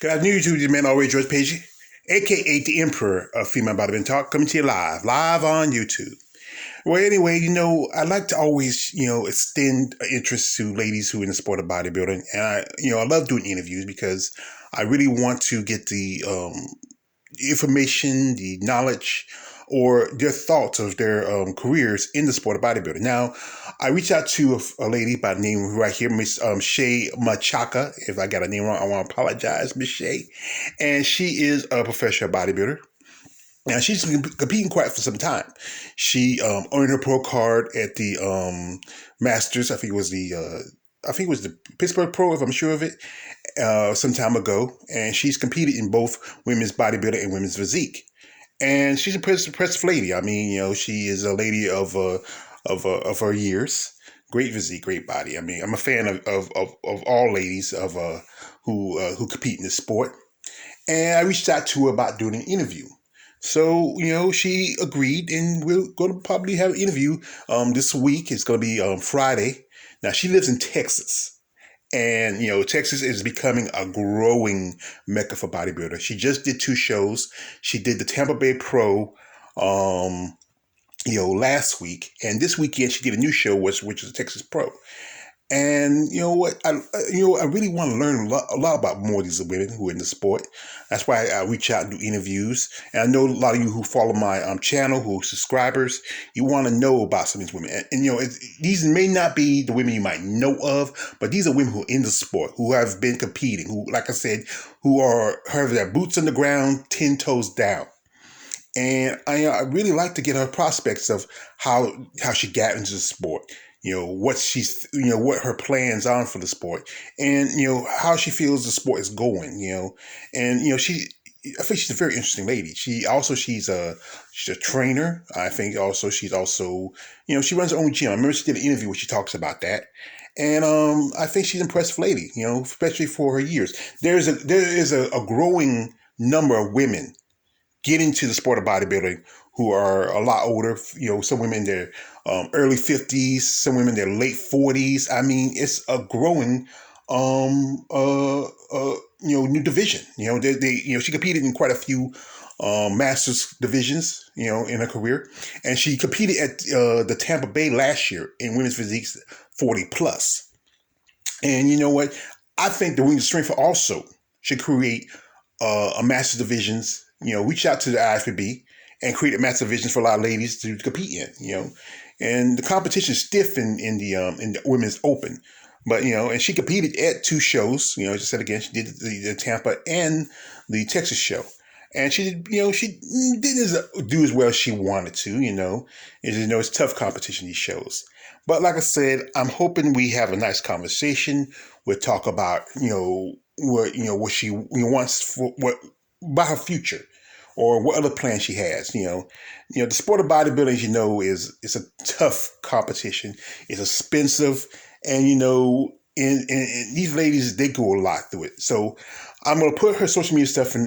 Good afternoon, YouTube. This is man always George Page, aka the Emperor of Female Bodybuilding Talk, coming to you live on YouTube. Well, anyway, I like to always, extend interest to ladies who are in the sport of bodybuilding, and I love doing interviews because I really want to get the information, the knowledge, or their thoughts of their careers in the sport of bodybuilding. Now, I reached out to a lady by the name right here, Miss Shea Menchaca. If I got her name wrong, I want to apologize, Miss Shea. And she is a professional bodybuilder. Now, she's been competing quite for some time. She earned her pro card at the Masters. I think it was the Pittsburgh Pro, if I'm sure of it, some time ago. And she's competed in both women's bodybuilding and women's physique. And she's a impressive lady. I mean, she is a lady of her years. Great physique, great body. I mean, I'm a fan of all ladies who compete in this sport. And I reached out to her about doing an interview. So, she agreed, and we're going to probably have an interview this week. It's going to be Friday. Now, she lives in Texas. And, Texas is becoming a growing mecca for bodybuilder. She just did 2 shows. She did the Tampa Bay Pro, last week. And this weekend, she did a new show, which is the Texas Pro. And you know what? I really want to learn a lot about more of these women who are in the sport. That's why I reach out and do interviews. And I know a lot of you who follow my channel, who are subscribers, you want to know about some of these women. And these may not be the women you might know of, but these are women who are in the sport, who have been competing, who, like I said, who have their boots on the ground, 10 toes down. And I really like to get her prospects of how she got into the sport. What her plans are for the sport, and how she feels the sport is going. And I think she's a very interesting lady. She's a trainer. I think also she runs her own gym. I remember she did an interview where she talks about that. And I think she's an impressive lady, especially for her years. There is a growing number of women get into the sport of bodybuilding who are a lot older. Some women in their early 50s, some women in their late 40s. I mean, it's a growing new division. She competed in quite a few masters divisions, in her career. And she competed at the Tampa Bay last year in women's physiques 40 plus. And you know what? I think the women's strength also should create a masters divisions, reach out to the IFBB and create a master division for a lot of ladies to compete in, And the competition is stiff in the women's open. But, and she competed at 2 shows, just said again, she did the Tampa and the Texas show. And she didn't do as well as she wanted to, it's tough competition, these shows. But like I said, I'm hoping we have a nice conversation. We'll talk about, what she wants about her future, or what other plans she has. The sport of bodybuilding, is a tough competition. It's expensive, and and these ladies, they go a lot through it. So I'm gonna put her social media stuff in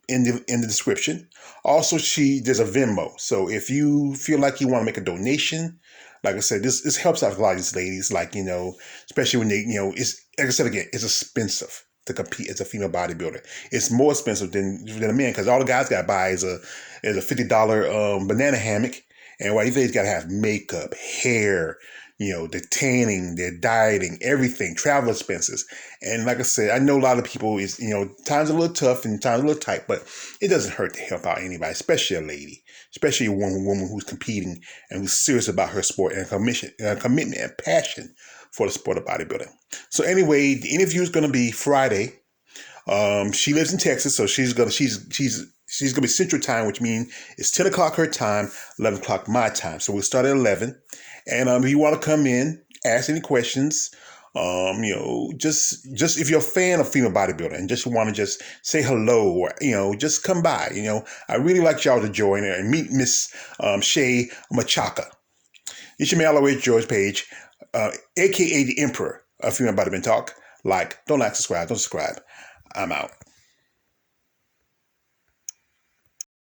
the description. Also, there's a Venmo. So if you feel like you want to make a donation, like I said, this helps out a lot of these ladies. Like especially when they it's like I said again, it's expensive to compete as a female bodybuilder. It's more expensive than a man, because all the guys got to buy is a $50 banana hammock, and these ladies got to have makeup, hair, the tanning, their dieting, everything, travel expenses. And like I said, I know a lot of people is times are a little tough and times a little tight, but it doesn't hurt to help out anybody, especially a lady, especially a woman who's competing and who's serious about her sport and commitment and passion for the sport of bodybuilding. So anyway, the interview is going to be Friday. She lives in Texas, so she's gonna be Central Time, which means it's 10 o'clock her time, 11 o'clock my time. So we'll start at 11. And if you want to come in, ask any questions, just if you're a fan of female bodybuilding and just want to just say hello, or just come by. I really like y'all to join her and meet Miss Shea Menchaca. It's your man always George Page, aka the Emperor of Female Bodybuilding Talk. Don't like, subscribe, don't subscribe. I'm out.